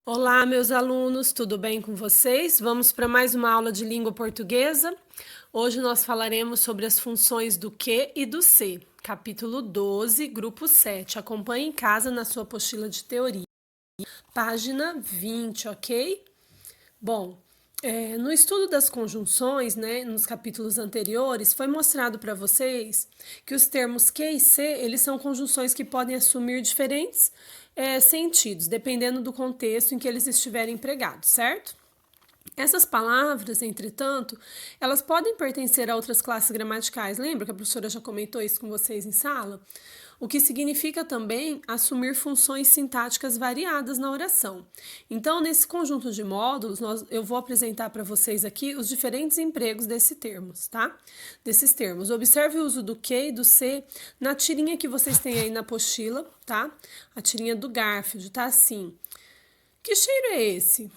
Olá, meus alunos, tudo bem com vocês? Vamos para mais uma aula de língua portuguesa. Hoje nós falaremos sobre as funções do que e do se. Capítulo 12, grupo 7. Acompanhe em casa na sua apostila de teoria. Página 20, ok? Bom, no estudo das conjunções, nos capítulos anteriores, foi mostrado para vocês que os termos que e se, eles são conjunções que podem assumir diferentes sentidos, dependendo do contexto em que eles estiverem empregados, certo? Essas palavras, entretanto, elas podem pertencer a outras classes gramaticais. Lembra que a professora já comentou isso com vocês em sala? O que significa também assumir funções sintáticas variadas na oração. Então, nesse conjunto de módulos, eu vou apresentar para vocês aqui os diferentes empregos desses termos, tá? Desses termos. Observe o uso do que e do se na tirinha que vocês têm aí na apostila, tá? A tirinha do Garfield, tá assim. Que cheiro é esse?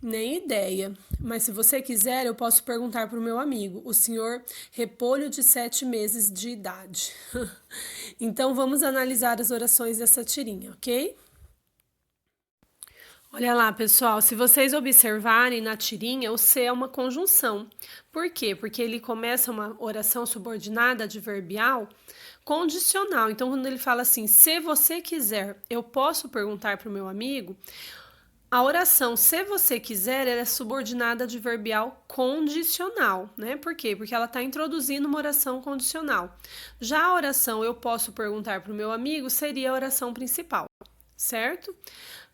Nem ideia, mas se você quiser, eu posso perguntar para o meu amigo, o senhor Repolho de 7 meses de idade. Então, vamos analisar as orações dessa tirinha, ok? Olha lá, pessoal, se vocês observarem na tirinha, o se é uma conjunção. Por quê? Porque ele começa uma oração subordinada adverbial condicional. Então, quando ele fala assim, se você quiser, eu posso perguntar para o meu amigo, a oração, se você quiser, ela é subordinada adverbial condicional, né? Por quê? Porque ela está introduzindo uma oração condicional. Já a oração, eu posso perguntar para o meu amigo, seria a oração principal, certo?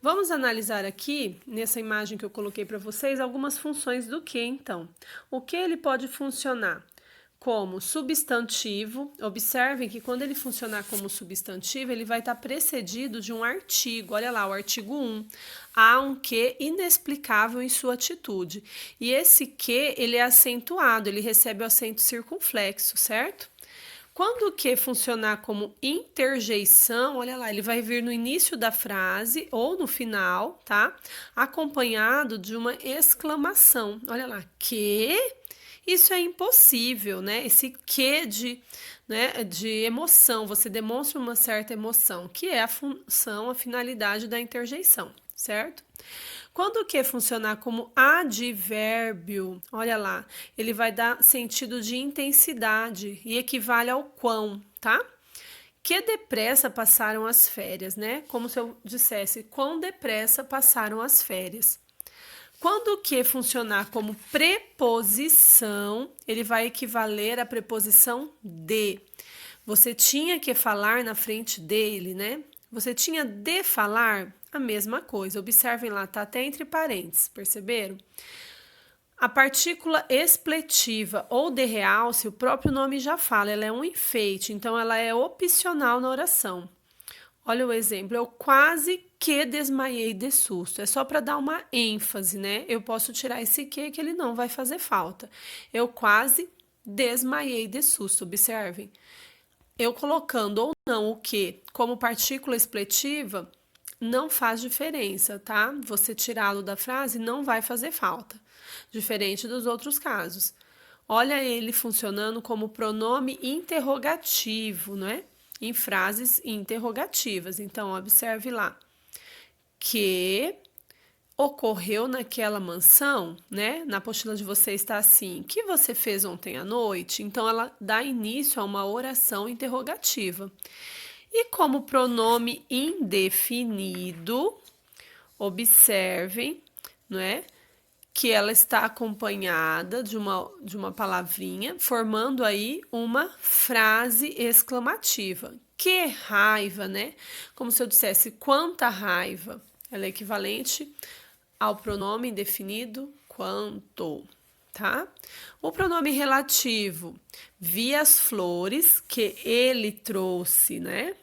Vamos analisar aqui, nessa imagem que eu coloquei para vocês, algumas funções do que, então. O que ele pode funcionar? Como substantivo, observem que quando ele funcionar como substantivo, ele vai estar precedido de um artigo. Olha lá, o artigo 1. Há um que inexplicável em sua atitude. E esse que, ele é acentuado, ele recebe o acento circunflexo, certo? Quando o que funcionar como interjeição, olha lá, ele vai vir no início da frase ou no final, tá? Acompanhado de uma exclamação. Olha lá, que... Isso é impossível, né? Esse quê de emoção, você demonstra uma certa emoção, que é a função, a finalidade da interjeição, certo? Quando o que funcionar como advérbio, olha lá, ele vai dar sentido de intensidade e equivale ao quão, tá? Que depressa passaram as férias, né? Como se eu dissesse, quão depressa passaram as férias. Quando o que funcionar como preposição, ele vai equivaler à preposição de. Você tinha que falar na frente dele, né? Você tinha de falar a mesma coisa. Observem lá, tá até entre parênteses, perceberam? A partícula expletiva ou de realce, o próprio nome já fala, ela é um enfeite, então ela é opcional na oração. Olha o exemplo, eu quase que desmaiei de susto. É só para dar uma ênfase, né? Eu posso tirar esse que ele não vai fazer falta. Eu quase desmaiei de susto, observem. Eu colocando ou não o que como partícula expletiva não faz diferença, tá? Você tirá-lo da frase não vai fazer falta, diferente dos outros casos. Olha ele funcionando como pronome interrogativo, não é? Em frases interrogativas. Então, observe lá. Que ocorreu naquela mansão, né? Na apostila de vocês está assim, que você fez ontem à noite? Então, ela dá início a uma oração interrogativa. E como pronome indefinido, observem, não é? Que ela está acompanhada de uma palavrinha, formando aí uma frase exclamativa. Que raiva, né? Como se eu dissesse quanta raiva. Ela é equivalente ao pronome indefinido quanto, tá? O pronome relativo, vi as flores que ele trouxe, né?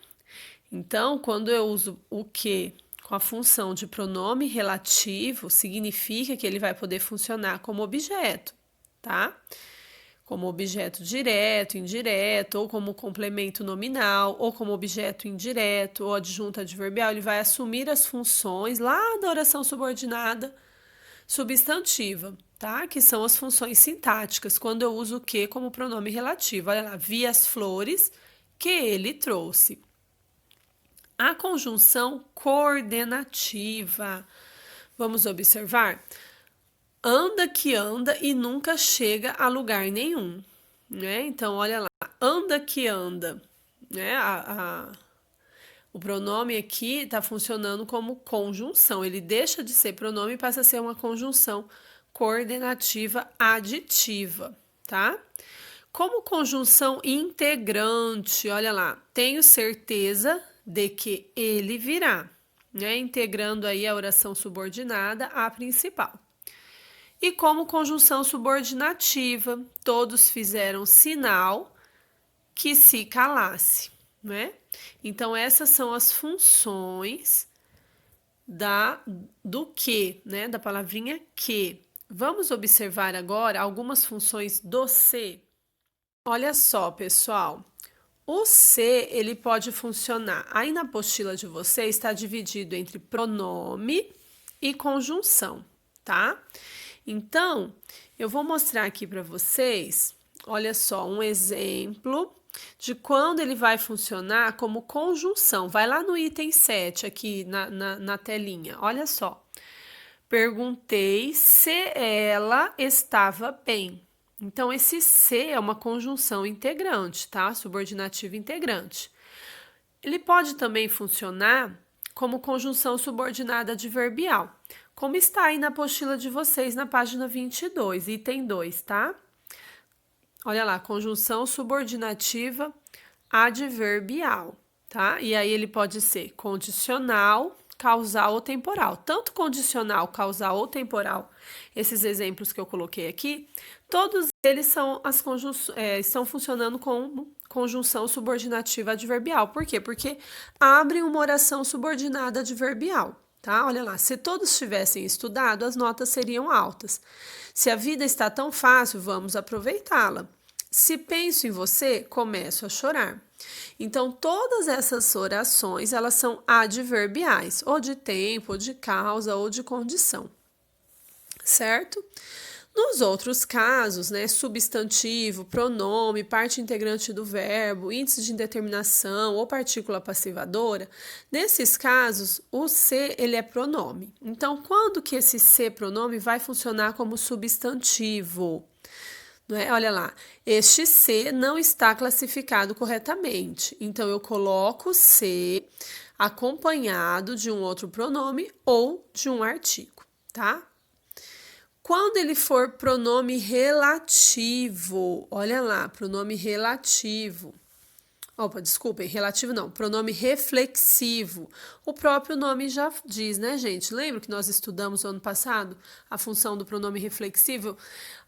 Então, quando eu uso o que com a função de pronome relativo, significa que ele vai poder funcionar como objeto, tá? Como objeto direto, indireto, ou como complemento nominal, ou como objeto indireto, ou adjunto adverbial, ele vai assumir as funções lá da oração subordinada substantiva, tá? Que são as funções sintáticas, quando eu uso o que como pronome relativo. Olha lá, vi as flores que ele trouxe. A conjunção coordenativa. Vamos observar? Anda que anda e nunca chega a lugar nenhum, né? Então, olha lá, anda que anda, né? O pronome aqui está funcionando como conjunção. Ele deixa de ser pronome e passa a ser uma conjunção coordenativa aditiva, tá? Como conjunção integrante, olha lá, tenho certeza de que ele virá, né? Integrando aí a oração subordinada à principal. E como conjunção subordinativa, todos fizeram sinal que se calasse, né? Então, essas são as funções do que, né? Da palavrinha que. Vamos observar agora algumas funções do se. Olha só, pessoal. O se, ele pode funcionar. Aí na apostila de vocês está dividido entre pronome e conjunção, tá? Então, eu vou mostrar aqui para vocês, olha só, um exemplo de quando ele vai funcionar como conjunção. Vai lá no item 7 aqui na telinha, olha só. Perguntei se ela estava bem. Então, esse se é uma conjunção integrante, tá? Subordinativa integrante. Ele pode também funcionar como conjunção subordinada adverbial, como está aí na apostila de vocês na página 22, item 2, tá? Olha lá, conjunção subordinativa adverbial, tá? E aí ele pode ser condicional, causal ou temporal. Tanto condicional, causal ou temporal, esses exemplos que eu coloquei aqui, todos eles são estão funcionando com conjunção subordinativa adverbial. Por quê? Porque abrem uma oração subordinada adverbial. Tá? Olha lá, se todos tivessem estudado, as notas seriam altas. Se a vida está tão fácil, vamos aproveitá-la. Se penso em você, começo a chorar. Então, todas essas orações, elas são adverbiais, ou de tempo, ou de causa, ou de condição, certo? Nos outros casos, né, substantivo, pronome, parte integrante do verbo, índice de indeterminação ou partícula passivadora, nesses casos, o se, ele é pronome. Então, quando que esse se pronome vai funcionar como substantivo? Não é? Olha lá, este se não está classificado corretamente. Então, eu coloco se acompanhado de um outro pronome ou de um artigo, tá? Quando ele for pronome relativo, olha lá, pronome relativo. Opa, desculpem, relativo não, pronome reflexivo. O próprio nome já diz, né, gente? Lembra que nós estudamos no ano passado a função do pronome reflexivo?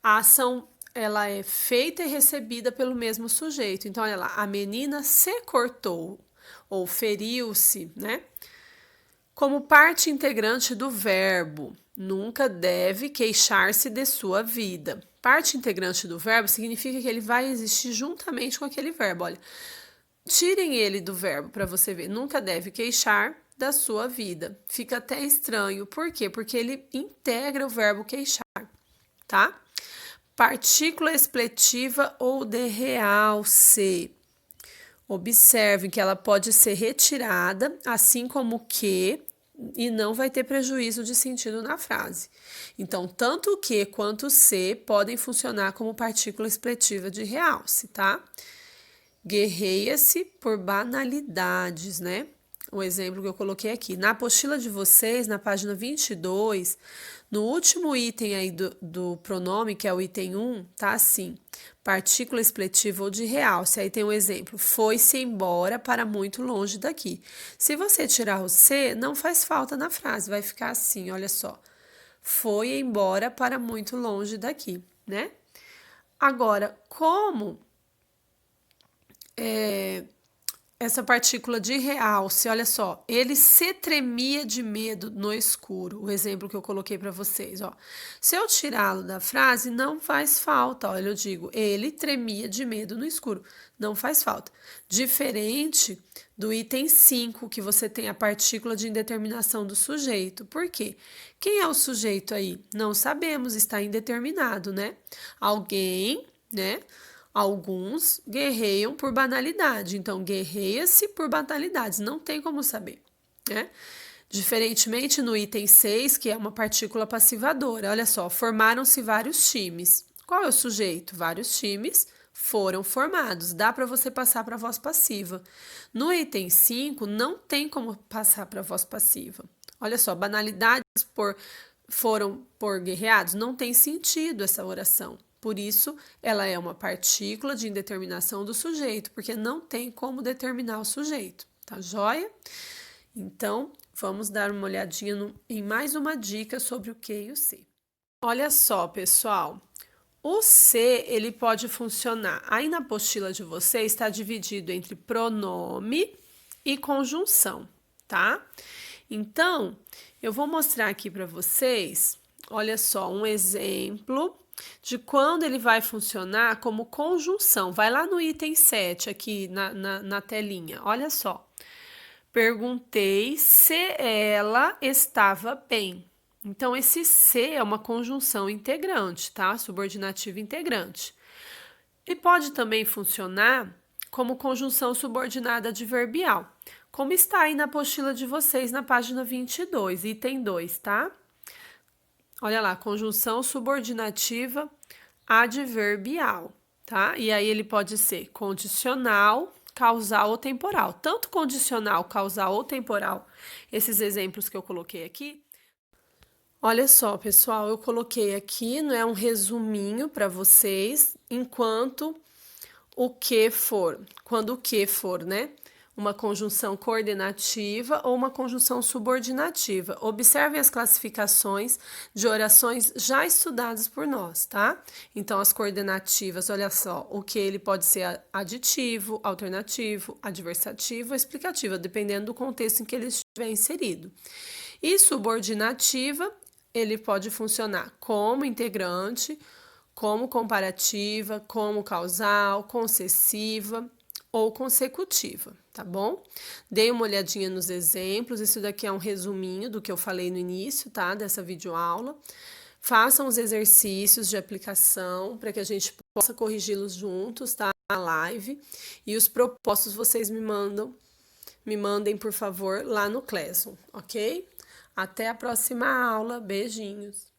A ação, ela é feita e recebida pelo mesmo sujeito. Então, olha lá, a menina se cortou ou feriu-se, né? Como parte integrante do verbo, nunca deve queixar-se de sua vida. Parte integrante do verbo significa que ele vai existir juntamente com aquele verbo. Olha, tirem ele do verbo para você ver. Nunca deve queixar da sua vida. Fica até estranho. Por quê? Porque ele integra o verbo queixar, tá? Partícula expletiva ou de realce. Observem que ela pode ser retirada, assim como que, e não vai ter prejuízo de sentido na frase. Então, tanto o que quanto o se podem funcionar como partícula expletiva de realce, tá? Guerreia-se por banalidades, né? O exemplo que eu coloquei aqui. Na apostila de vocês, na página 22, no último item aí do pronome, que é o item 1, tá assim, partícula expletiva ou de realce. Aí tem um exemplo, foi-se embora para muito longe daqui. Se você tirar o se, não faz falta na frase, vai ficar assim, olha só. Foi embora para muito longe daqui, né? Agora, como essa partícula de realce, olha só, ele se tremia de medo no escuro, o exemplo que eu coloquei para vocês, ó. Se eu tirá-lo da frase, não faz falta, olha, eu digo, ele tremia de medo no escuro, não faz falta. Diferente do item 5, que você tem a partícula de indeterminação do sujeito. Por quê? Quem é o sujeito aí? Não sabemos, está indeterminado, né? Alguém, né? Alguns guerreiam por banalidade, então guerreia-se por banalidades, não tem como saber, né? Diferentemente no item 6, que é uma partícula passivadora. Olha só, formaram-se vários times. Qual é o sujeito? Vários times foram formados. Dá para você passar para a voz passiva. No item 5, não tem como passar para a voz passiva. Olha só, banalidades foram por guerreados, não tem sentido essa oração. Por isso, ela é uma partícula de indeterminação do sujeito, porque não tem como determinar o sujeito. Tá joia? Então, vamos dar uma olhadinha em mais uma dica sobre o que e o se. Olha só, pessoal. O se, ele pode funcionar. Aí na apostila de vocês está dividido entre pronome e conjunção, tá? Então, eu vou mostrar aqui para vocês, olha só, um exemplo de quando ele vai funcionar como conjunção. Vai lá no item 7 aqui na telinha, olha só. Perguntei se ela estava bem. Então, esse se é uma conjunção integrante, tá? Subordinativa integrante. E pode também funcionar como conjunção subordinada adverbial, como está aí na apostila de vocês na página 22, item 2, tá? Olha lá, conjunção subordinativa adverbial, tá? E aí ele pode ser condicional, causal ou temporal. Tanto condicional, causal ou temporal, esses exemplos que eu coloquei aqui. Olha só, pessoal, eu coloquei aqui, não é um resuminho para vocês, enquanto o que for, quando o que for, né? Uma conjunção coordenativa ou uma conjunção subordinativa. Observem as classificações de orações já estudadas por nós, tá? Então, as coordenativas, olha só, o que ele pode ser aditivo, alternativo, adversativo ou explicativo, dependendo do contexto em que ele estiver inserido. E subordinativa, ele pode funcionar como integrante, como comparativa, como causal, concessiva ou consecutiva, tá bom? Dei uma olhadinha nos exemplos, isso daqui é um resuminho do que eu falei no início, tá? Dessa videoaula. Façam os exercícios de aplicação para que a gente possa corrigi-los juntos, tá? Na live. E os propostos vocês me mandem, por favor, lá no Classroom, ok? Até a próxima aula. Beijinhos!